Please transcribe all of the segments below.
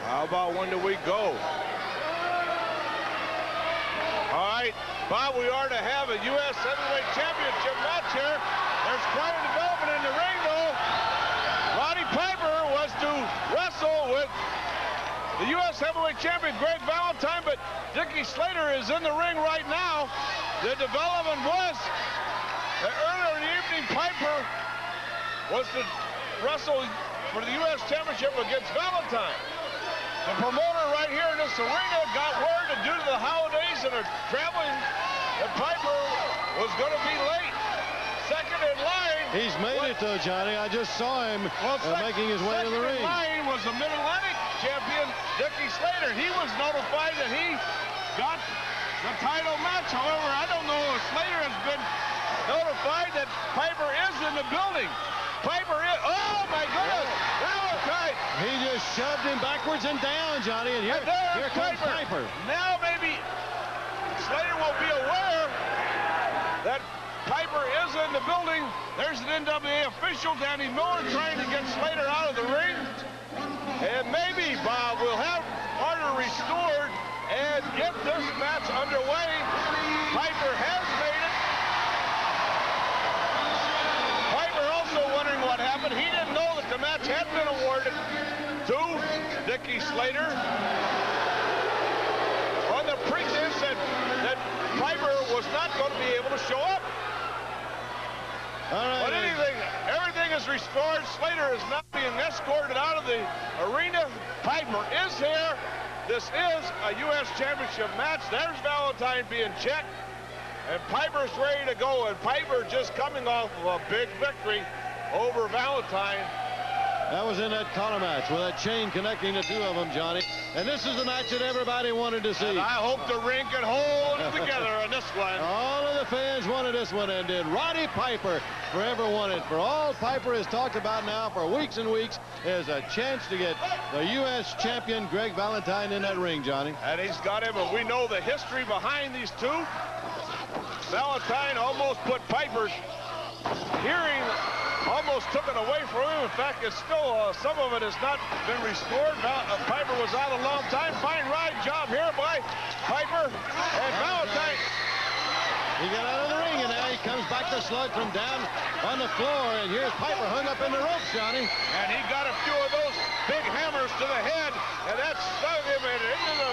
How about when do we go? All right, Bob, we are to have a U.S. Heavyweight Championship match here. There's quite a development in the ring, though. Roddy Piper was to wrestle with the U.S. Heavyweight Champion Greg Valentine, but Dickie Slater is in the ring right now. The development was that earlier in the evening, Piper was to wrestle for the U.S. Championship against Valentine. The promoter right here in this arena got word that due to the holidays and are traveling, that Piper was going to be late. Second in line. He's made it though, Johnny. I just saw him making his way to the ring. Second in line was the Mid-Atlantic champion, Dickie Slater. He was notified that he got the title match. However, I don't know if Slater has been notified that Piper is in the building. Piper is, oh my goodness, Valentine. He just shoved him backwards and down, Johnny, and here comes Piper. Now maybe Slater will be aware that Piper is in the building. There's an NWA official, Danny Miller, trying to get Slater out of the ring. And maybe, Bob, we'll have order restored and get this match underway. Piper has made it. Piper also wondering what happened. He didn't know that the match had been awarded to Dickie Slater on the pretense that Piper was not going to be able to show up. All right, but everything is restored. Slater is now being escorted out of the arena. Piper is here. This is a U.S. Championship match. There's Valentine being checked. And Piper's ready to go. And Piper just coming off of a big victory over Valentine. That was in that collar match with that chain connecting the two of them, Johnny. And this is the match that everybody wanted to see. And I hope the ring can hold it together in this one. All of the fans wanted this one, and did Roddy Piper forever want it. For all Piper has talked about now for weeks and weeks is a chance to get the U.S. champion Greg Valentine in that ring, Johnny. And he's got him, and we know the history behind these two. Valentine almost put Piper's hearing, almost took it away from him. In fact, it's still, some of it has not been restored. Piper was out a long time. Fine ride job here by Piper. And Valentine. He got out of the ring, and now he comes back to slug from down on the floor. And here's Piper hung up in the ropes, Johnny. And he got a few of those big hammers to the head, and that slung him into the...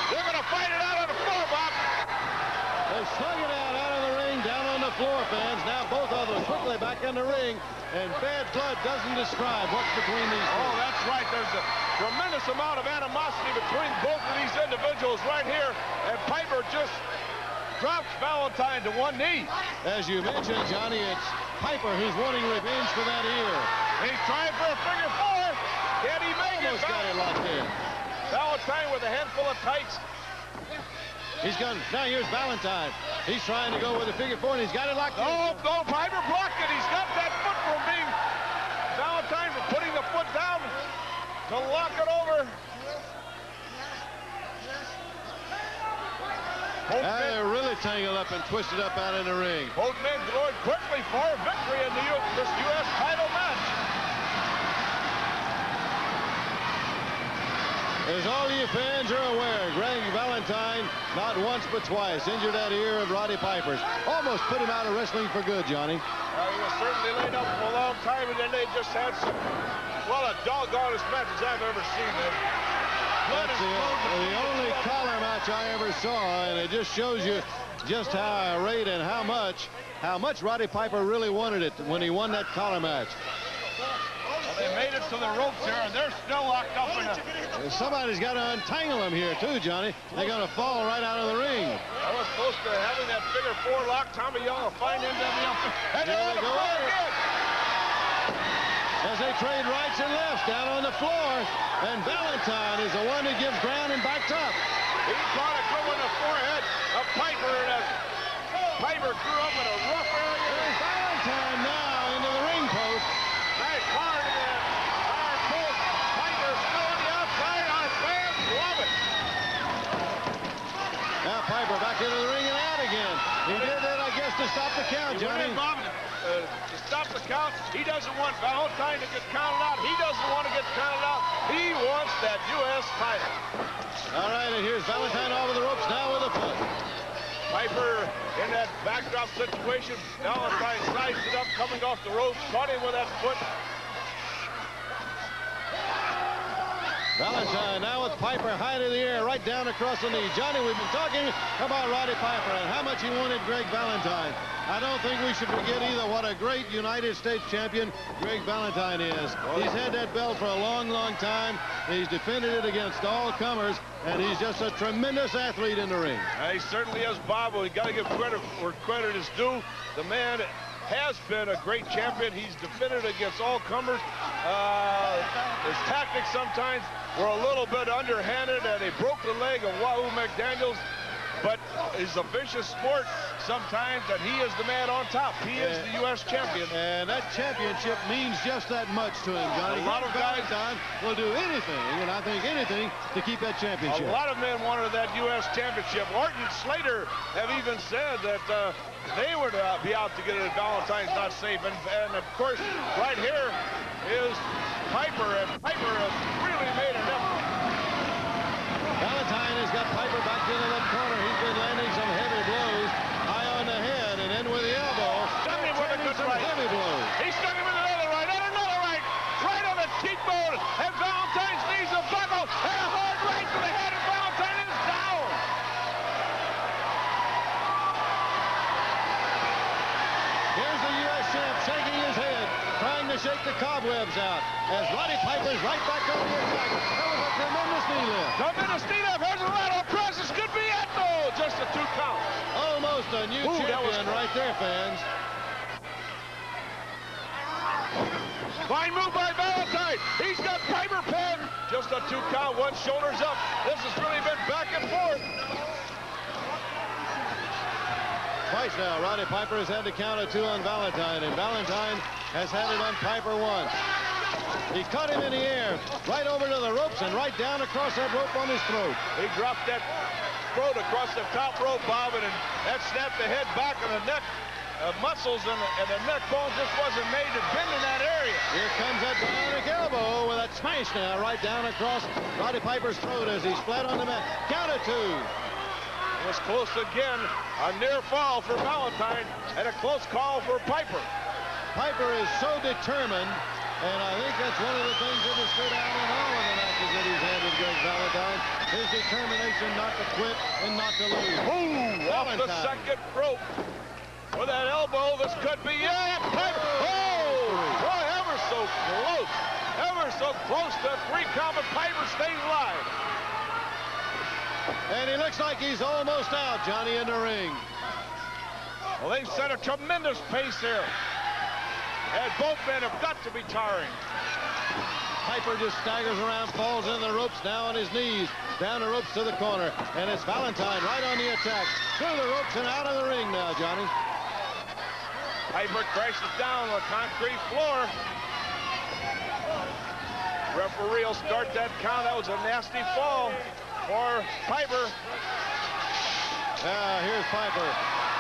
They're going to fight it out on the floor, Bob. They slung it out of the ring, down on the floor, fans. Now both of them quickly back in the ring. And bad blood doesn't describe what's between these two. Oh, that's right. There's a tremendous amount of animosity between both of these individuals right here. And Piper just drops Valentine to one knee. As you mentioned, Johnny, it's Piper who's wanting revenge for that ear. He's trying for a figure four. Can he make it? Almost got it locked in. Valentine with a handful of tights. He's gone. Now here's Valentine. He's trying to go with a figure four, and he's got it locked in. No, Piper blocked it. He's got that foot from being Valentine for putting the foot down to lock it over. They're really tangled up and twisted up out in the ring. Both men going quickly for a victory in this U.S. title match. As all you fans are aware, Greg Valentine, not once but twice, injured that ear of Roddy Piper's. Almost put him out of wrestling for good, Johnny. He was certainly laid up for a long time, and then they just had some, well, a doggonest matches I've ever seen. That's the only collar match I ever saw, and it just shows you just how irate and how much Roddy Piper really wanted it when he won that collar match. They made it to the ropes here, and they're still locked up in a... Somebody's got to untangle them here, too, Johnny. They're going to fall right out of the ring. I was close to having that figure four lock. Tommy Young will find NWA. And they're on the floor again. As they trade rights and lefts down on the floor, and Valentine is the one who gives ground and backs up. He caught a good one in the forehead of Piper, and as Piper grew up in a rough area. There's Valentine now into the ring post. Nice hard in the fire post. Piper still on the outside. Our fans love it. Now Piper back into the ring and out again. He did that, I guess, to stop the count, Johnny. to stop the count. He doesn't want Valentine to get counted out. He doesn't want to get counted out. He wants that U.S. title. All right, and here's Valentine over the ropes now with a foot. Piper in that backdrop situation. Valentine sized it up, coming off the ropes, caught him with that foot. Valentine now with Piper high to the air, right down across the knee. Johnny, we've been talking about Roddy Piper and how much he wanted Greg Valentine. I don't think we should forget either what a great United States champion Greg Valentine is. He's had that belt for a long, long time. He's defended it against all comers, and he's just a tremendous athlete in the ring. He certainly is, Bob. We got to give credit where credit is due. The man has been a great champion. He's defended against all comers. His tactics sometimes were a little bit underhanded, and he broke the leg of Wahoo McDaniels. But it's a vicious sport sometimes, and he is the man on top. He is the U.S. champion. And that championship means just that much to him, Johnny. A lot of guys will do anything, and I think anything, to keep that championship. A lot of men wanted that U.S. championship. Orton and Slater have even said that they would be out to get it. Valentine's not safe. And of course, right here is Piper, and Piper has really made an effort. Valentine has got Piper back into that corner. He's been landing some heavy blows, high on the head, and then with the elbow. Stuck him with a good right. Heavy blows. He stuck him with another right, and another right. Right on the cheekbone, and Valentine's knees are buckled, and a hard right to the head, and Valentine is down. Here's the U.S. champ shaking his head, trying to shake the cobwebs out, as Roddy Piper's right back on the attack. That was a tremendous knee lift. Tremendous knee lift. Here's a right on press. This could be it. No, just a 2 count. Almost a new champion right there, fans. Fine move by Valentine. He's got Piper pinned. Just a 2 count. One shoulder's up. This has really been back and forth. Twice now, Roddy Piper has had to count a 2 on Valentine, and Valentine has had it on Piper once. He caught him in the air, right over to the ropes and right down across that rope on his throat. He dropped that throat across the top rope, Bob, and that snapped the head back, and the neck muscles and the neck bone just wasn't made to bend in that area. Here comes that bionic elbow with that smash now right down across Roddy Piper's throat as he's flat on the mat. Count of 2. It was close again. A near fall for Valentine and a close call for Piper. Piper is so determined, and I think that's one of the things that has stood out in all of the matches that he's had with Greg Valentine. His determination not to quit and not to lose. Ooh, off the second rope. With that elbow, this could be it. Piper. Oh, boy, ever so close. Ever so close to 3 count, but Piper stays alive. And he looks like he's almost out, Johnny, in the ring. Well, they've set a tremendous pace here. And both men have got to be tiring. Piper just staggers around, falls in the ropes, now on his knees, down the ropes to the corner. And it's Valentine right on the attack. Through the ropes and out of the ring now, Johnny. Piper crashes down on the concrete floor. Referee will start that count. That was a nasty fall for Piper. Here's Piper.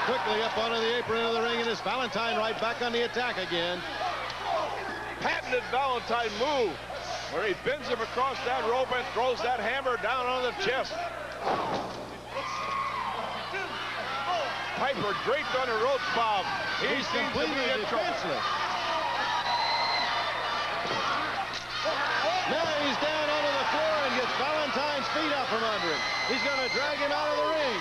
Quickly up onto the apron of the ring, and it's Valentine right back on the attack again. Patented Valentine move, where he bends him across that rope and throws that hammer down on the chest. Piper draped on the ropes, Bob. He's completely defenseless. Now he's down onto the floor and gets Valentine's feet out from under him. He's going to drag him out of the ring.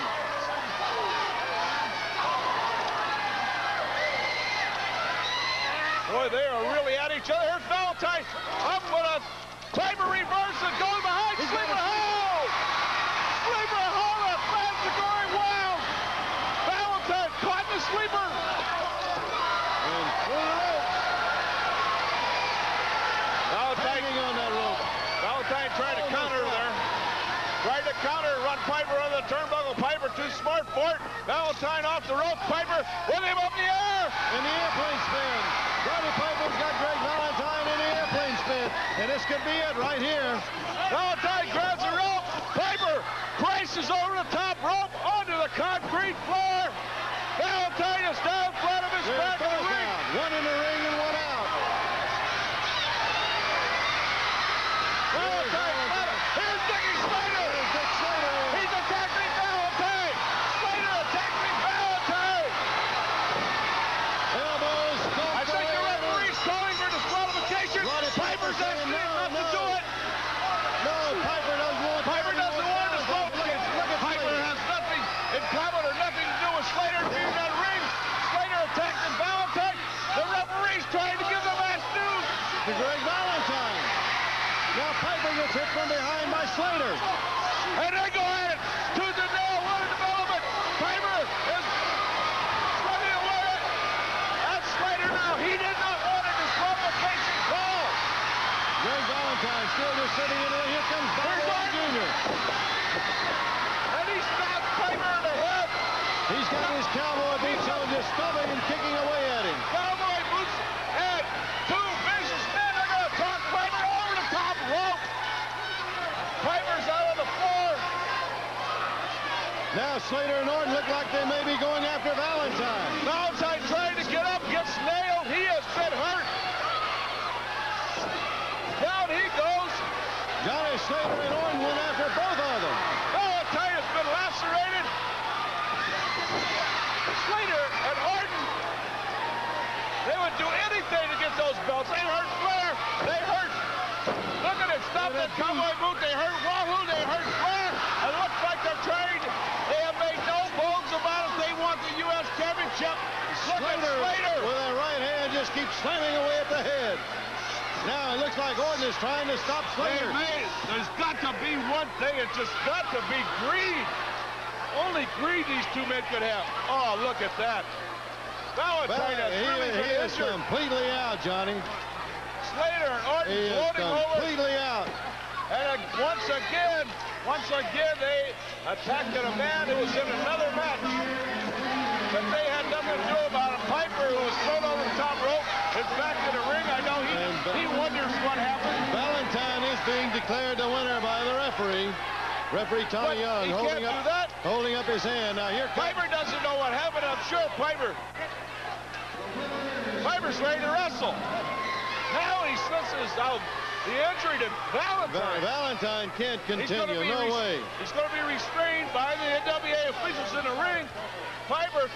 Boy, they are really at each other. Here's Valentine up with a Piper reverse and going behind. Sleeper hold! Sleeper hold! The fans are going wild! Valentine caught the sleeper! And through the ropes. Valentine on that rope. Valentine trying to counter there. Tried to counter, run Piper on the turnbuckle. Piper too smart for it. Valentine off the rope. Piper with him up in the air. And the airplane spin. Roddy Piper's got Greg Valentine in the airplane spin. And this could be it right here. Valentine grabs the rope. Piper crashes over the top rope onto the concrete floor. Valentine is down flat of his back in the ring. One in the ring and one out. Valentine, here's Dickie Slater. He's attacking Valentine. Slater attacking Valentine. Elbows. I think the referee's calling for disqualification. Piper's asking him not to do it. No, Piper doesn't want disqualification. Piper has nothing in common or nothing to do with Slater being in that ring. Slater attacking Valentine. The referee's trying to give the last news to Greg Valentine. Now Piper gets hit from behind by Slater. And they go at it. Tooth and nail, what a development. Piper is running away. That's Slater now. He did not want a disqualification call. Greg Valentine still just sitting in there. Here comes Valentine Jr. And he snapped Piper in the head. He's got his cowboy boots on, just stomping and kicking away at him. Cowboy boots and two vicious men are going to talk Piper over the top rope. Piper's out on the floor. Now Slater and Orton look like they may be going after Valentine. Valentine trying to get up, gets nailed. He has been hurt. Down he goes. Johnny Slater and Orton went after both of them. Valentine has been lacerated. Slater and Orton, they would do anything to get those belts. They hurt Flair. They hurt. Look at it. Stop that cowboy boot. They hurt Wahoo. They hurt Flair. It looks like they're trying. They have made no bones about it. They want the U.S. Championship. Look at Slater. With that right hand just keeps slamming away at the head. Now it looks like Orton is trying to stop Slater. There's got to be one thing. It's just got to be greed. Only greed these two men could have. Oh, look at that. Valentine he is completely out, Johnny. Slater and Orton floating over. Completely out. And once again, they attacked a man who was in another match that they had nothing to do about it. Piper, who was thrown over the top rope, is back to the ring. I know he wonders what happened. Valentine is being declared the winner by the referee. Referee Tommy Young holding up his hand. Now here comes Piper doesn't know what happened. I'm sure Piper's ready to wrestle. Now he senses the injury to Valentine. Valentine can't continue. No way. He's going to be restrained by the NWA officials in the ring. Piper,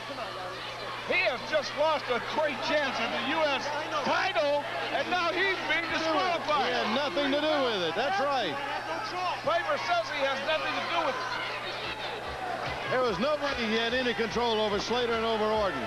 he has just lost a great chance at the U.S. title, and now he's being disqualified. He had nothing to do with it. That's right. Piper says he has nothing to do with it. There was nobody he had any control over Slater and over Orton.